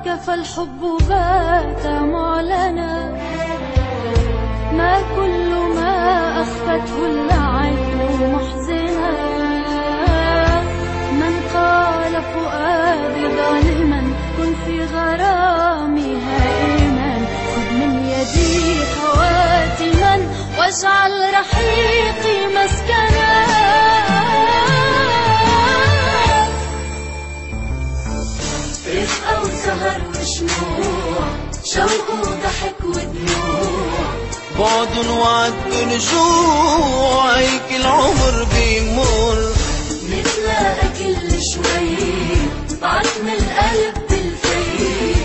كفى الحب بات معلنا، ما كل ما أخفته العين محزنا. من قال فؤادي ظالما كن في غرامي هائما، خذ من يدي خواتما واجعل رحيقي مسكنا. رفقة وسهر وشموع، شوق وضحك ودموع، بعد وعد ونجوع، هيك العمر بيمر. نتلاقى كل شوي بعتم القلب بالفي،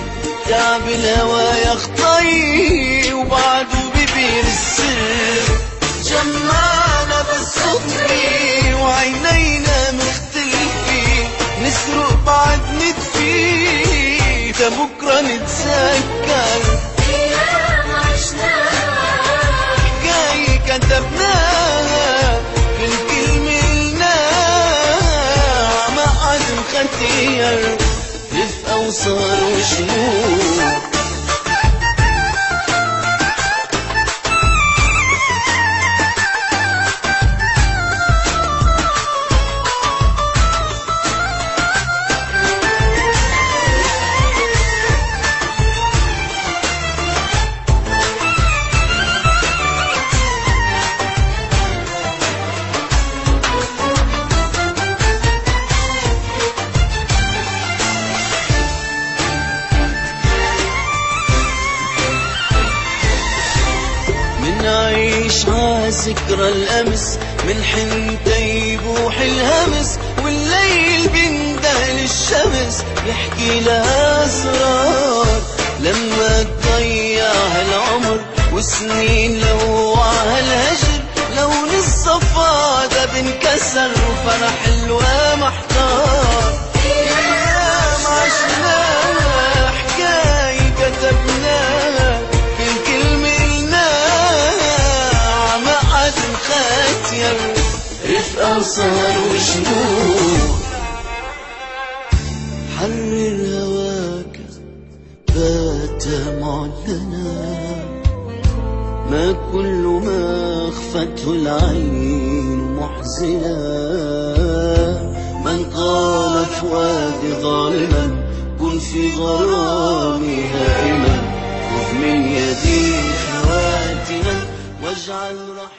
تعب الهوى يا خطي وبعده ببير السر. جمعنا بالصدفة وعينينا مختلفين، نسرق بعد ندفي بكرة نتذكر. أيام عشناها، حكاية كتبناها، كل كلمة قلناها ما عاد مختير. رفقة وصار وشموع، نعيش عذكرى الأمس، من حنتي يبوح الهمس، والليل بينده للشمس يحكي لها أسرار. لما تضيع هالعمر وسنين لوعها الهجر، لون الصفا ده بنكسر وفرح الوا محتار. أيام عشناها، حكاية كتبناها، كل كلمة رفقة وسهر وشموع. حرر هواك بات معلنا، ما كل ما أخفته العين محزنا. من قال فؤادي ظالما كن في غرامي هائما، خذ من يدي خواتما واجعل رحمة